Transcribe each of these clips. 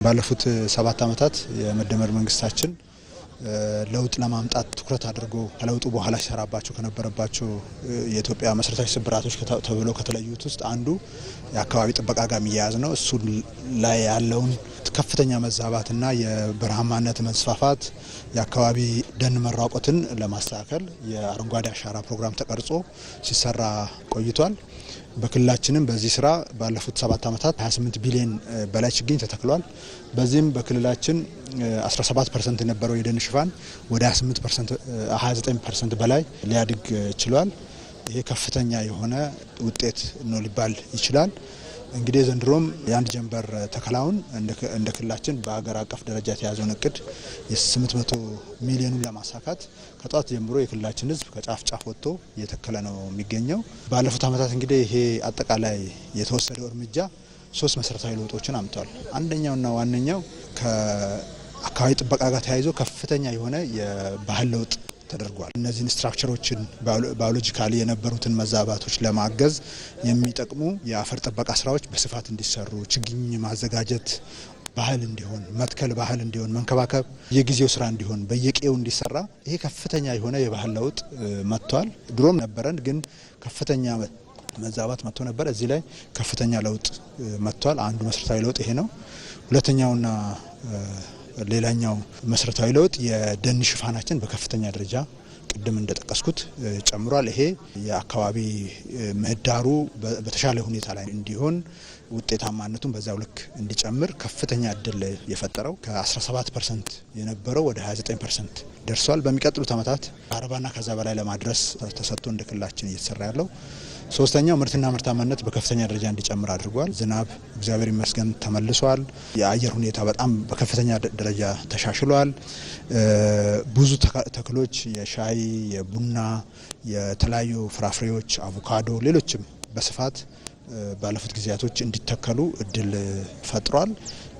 ባለፉት 7 ዓመታት የመደመር መንግስታችን ለውጥ ለማምጣት ትኩረት አድርጎ ከለውጡ በኋላ ሲሰራባቸው ከነበረባቸው የኢትዮጵያ መሰረታዊ ስብራቶች ተብለው ከተለዩት ውስጥ አንዱ የአካባቢ ጥበቃ ጋር የሚያያዝ ነው። እሱ ላይ ያለውን ከፍተኛ መዛባትና የበረሃማነት መስፋፋት የአካባቢ ደን መራቆትን ለማስተካከል የአረንጓዴ አሻራ ፕሮግራም ተቀርጾ ሲሰራ ቆይቷል። በክልላችንም በዚህ ስራ ባለፉት 7 ዓመታት 28 ቢሊዮን በላይ ችግኝ ተተክሏል። በዚህም በክልላችን 17% የነበረው የደን ሽፋን ወደ 29% በላይ ሊያድግ ችሏል። ይሄ ከፍተኛ የሆነ ውጤት ነው ሊባል ይችላል። እንግዲህ ዘንድሮም የአንድ ጀንበር ተከላውን እንደ ክልላችን በአገር አቀፍ ደረጃ የተያዘውን እቅድ የ800 ሚሊዮኑን ለማሳካት ከጧት ጀምሮ የክልላችን ሕዝብ ከጫፍ ጫፍ ወጥቶ እየተከለ ነው የሚገኘው። ባለፉት ዓመታት እንግዲህ ይሄ አጠቃላይ የተወሰደው እርምጃ 3 መሰረታዊ ለውጦችን አምጥቷል። አንደኛውና ዋነኛው ከአካባቢ ጥበቃ ጋር ተያይዞ ከፍተኛ የሆነ የባህል ለውጥ ተደርጓል። እነዚህን ስትራክቸሮችን ባዮሎጂካሊ የነበሩትን መዛባቶች ለማገዝ የሚጠቅሙ የአፈር ጥበቃ ስራዎች በስፋት እንዲሰሩ፣ ችግኝ ማዘጋጀት ባህል እንዲሆን፣ መትከል ባህል እንዲሆን፣ መንከባከብ የጊዜው ስራ እንዲሆን፣ በየቄው እንዲሰራ ይሄ ከፍተኛ የሆነ የባህል ለውጥ መጥቷል። ድሮም ነበረን ግን ከፍተኛ መዛባት መጥቶ ነበር። እዚህ ላይ ከፍተኛ ለውጥ መጥቷል። አንዱ መሰረታዊ ለውጥ ይሄ ነው። ሁለተኛውና ሌላኛው መሰረታዊ ለውጥ የደን ሽፋናችን በከፍተኛ ደረጃ ቅድም እንደጠቀስኩት ጨምሯል። ይሄ የአካባቢ ምህዳሩ በተሻለ ሁኔታ ላይ እንዲሆን ውጤታማነቱን በዛው ልክ እንዲጨምር ከፍተኛ እድል የፈጠረው ከ17% የነበረው ወደ 29% ደርሷል። በሚቀጥሉት ዓመታት 40ና ከዛ በላይ ለማድረስ ተሰጥቶ እንደ ክልላችን እየተሰራ ያለው። ሶስተኛው ምርትና ምርታማነት በከፍተኛ ደረጃ እንዲጨምር አድርጓል። ዝናብ እግዚአብሔር ይመስገን ተመልሷል። የአየር ሁኔታ በጣም በከፍተኛ ደረጃ ተሻሽሏል። ብዙ ተክሎች የሻይ፣ የቡና፣ የተለያዩ ፍራፍሬዎች፣ አቮካዶ፣ ሌሎችም በስፋት ባለፉት ጊዜያቶች እንዲተከሉ እድል ፈጥሯል።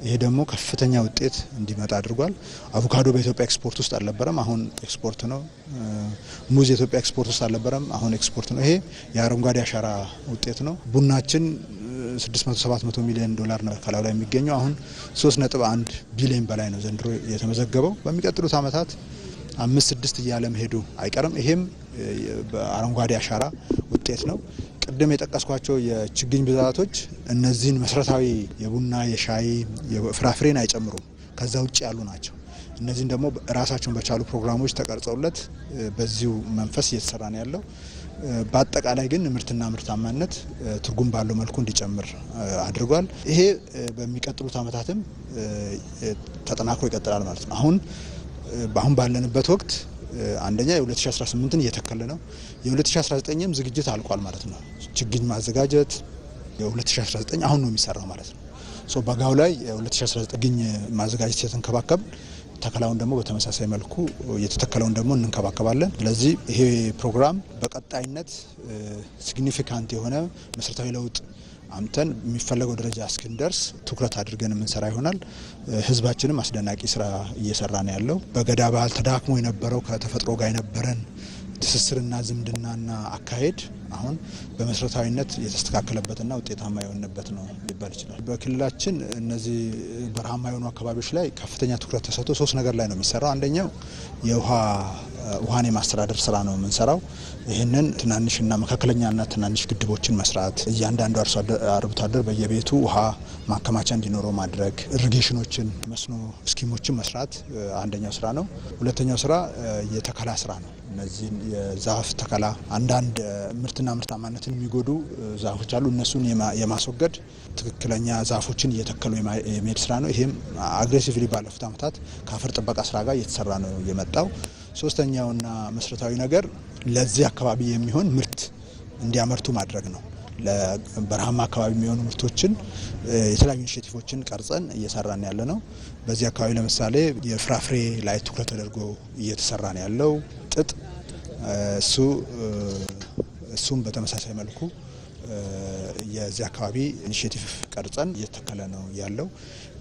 ይሄ ደግሞ ከፍተኛ ውጤት እንዲመጣ አድርጓል። አቮካዶ በኢትዮጵያ ኤክስፖርት ውስጥ አልነበረም፣ አሁን ኤክስፖርት ነው። ሙዝ የኢትዮጵያ ኤክስፖርት ውስጥ አልነበረም፣ አሁን ኤክስፖርት ነው። ይሄ የአረንጓዴ አሻራ ውጤት ነው። ቡናችን 600-700 ሚሊዮን ዶላር ነው ከላዩ ላይ የሚገኘው። አሁን 3.1 ቢሊዮን በላይ ነው ዘንድሮ የተመዘገበው። በሚቀጥሉት ዓመታት 5-6 እያለ መሄዱ አይቀርም። ይሄም በአረንጓዴ አሻራ ውጤት ነው። ቅድም የጠቀስኳቸው የችግኝ ብዛቶች እነዚህን መሰረታዊ የቡና፣ የሻይ፣ የፍራፍሬን አይጨምሩም፣ ከዛ ውጭ ያሉ ናቸው። እነዚህን ደግሞ ራሳቸውን በቻሉ ፕሮግራሞች ተቀርጸውለት በዚሁ መንፈስ እየተሰራ ነው ያለው። በአጠቃላይ ግን ምርትና ምርታማነት ትርጉም ባለው መልኩ እንዲጨምር አድርጓል። ይሄ በሚቀጥሉት ዓመታትም ተጠናክሮ ይቀጥላል ማለት ነው። አሁን ባለንበት ወቅት አንደኛ የ2018ን እየተከለ ነው። የ2019ም ዝግጅት አልቋል ማለት ነው። ችግኝ ማዘጋጀት የ2019 አሁን ነው የሚሰራው ማለት ነው። በጋው ላይ የ2019 ችግኝ ማዘጋጀት የተንከባከብ ተከላውን ደግሞ በተመሳሳይ መልኩ የተተከለውን ደግሞ እንንከባከባለን። ስለዚህ ይሄ ፕሮግራም በቀጣይነት ሲግኒፊካንት የሆነ መሰረታዊ ለውጥ አምተን የሚፈለገው ደረጃ እስክንደርስ ትኩረት አድርገን የምንሰራ ይሆናል። ህዝባችንም አስደናቂ ስራ እየሰራ ነው ያለው። በገዳ ባህል ተዳክሞ የነበረው ከተፈጥሮ ጋር የነበረን ትስስርና ዝምድናና አካሄድ አሁን በመሰረታዊነት የተስተካከለበትና ውጤታማ የሆነበት ነው ሊባል ይችላል። በክልላችን እነዚህ በረሃማ የሆኑ አካባቢዎች ላይ ከፍተኛ ትኩረት ተሰጥቶ 3 ነገር ላይ ነው የሚሰራው። አንደኛው የውሃን የማስተዳደር ስራ ነው የምንሰራው። ይህንን ትናንሽና መካከለኛና ትናንሽ ግድቦችን መስራት፣ እያንዳንዱ አርብቶ አደር በየቤቱ ውሃ ማከማቻ እንዲኖረው ማድረግ፣ ኢሪጌሽኖችን፣ መስኖ ስኪሞችን መስራት አንደኛው ስራ ነው። ሁለተኛው ስራ የተከላ ስራ ነው። እነዚህን የዛፍ ተከላ አንዳንድ ምርትና ምርታማነትን የሚጎዱ ዛፎች አሉ። እነሱን የማስወገድ ትክክለኛ ዛፎችን እየተከሉ የመሄድ ስራ ነው። ይሄም አግሬሲቭሊ ባለፉት ዓመታት ከአፈር ጥበቃ ስራ ጋር እየተሰራ ነው የመጣው። ሶስተኛውና መሰረታዊ ነገር ለዚህ አካባቢ የሚሆን ምርት እንዲያመርቱ ማድረግ ነው። ለበረሃማ አካባቢ የሚሆኑ ምርቶችን የተለያዩ ኢኒሼቲቮችን ቀርጸን እየሰራን ያለ ነው። በዚህ አካባቢ ለምሳሌ የፍራፍሬ ላይ ትኩረት ተደርጎ እየተሰራ ነው ያለው። ጥጥ እሱም በተመሳሳይ መልኩ የዚህ አካባቢ ኢኒሼቲቭ ቀርጸን እየተከለ ነው ያለው።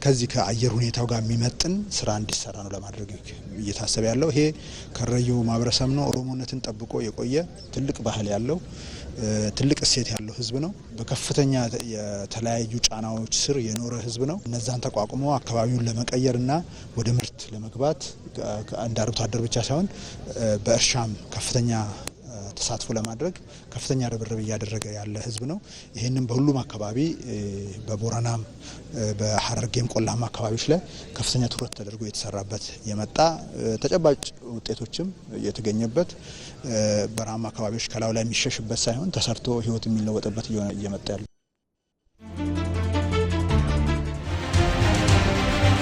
ከዚህ ከአየር ሁኔታው ጋር የሚመጥን ስራ እንዲሰራ ነው ለማድረግ እየታሰበ ያለው። ይሄ ከረዩ ማህበረሰብ ነው ኦሮሞነትን ጠብቆ የቆየ ትልቅ ባህል ያለው ትልቅ እሴት ያለው ህዝብ ነው። በከፍተኛ የተለያዩ ጫናዎች ስር የኖረ ህዝብ ነው። እነዛን ተቋቁሞ አካባቢውን ለመቀየርና ወደ ምርት ለመግባት እንደ አርብቶ አደር ብቻ ሳይሆን በእርሻም ከፍተኛ ተሳትፎ ለማድረግ ከፍተኛ ርብርብ እያደረገ ያለ ህዝብ ነው። ይሄንን በሁሉም አካባቢ በቦረናም በሐረርጌም ቆላማ አካባቢዎች ላይ ከፍተኛ ትኩረት ተደርጎ የተሰራበት የመጣ ተጨባጭ ውጤቶችም የተገኘበት በረሃማ አካባቢዎች ከላዩ ላይ የሚሸሽበት ሳይሆን ተሰርቶ ህይወት የሚለወጥበት እየመጣ ያለ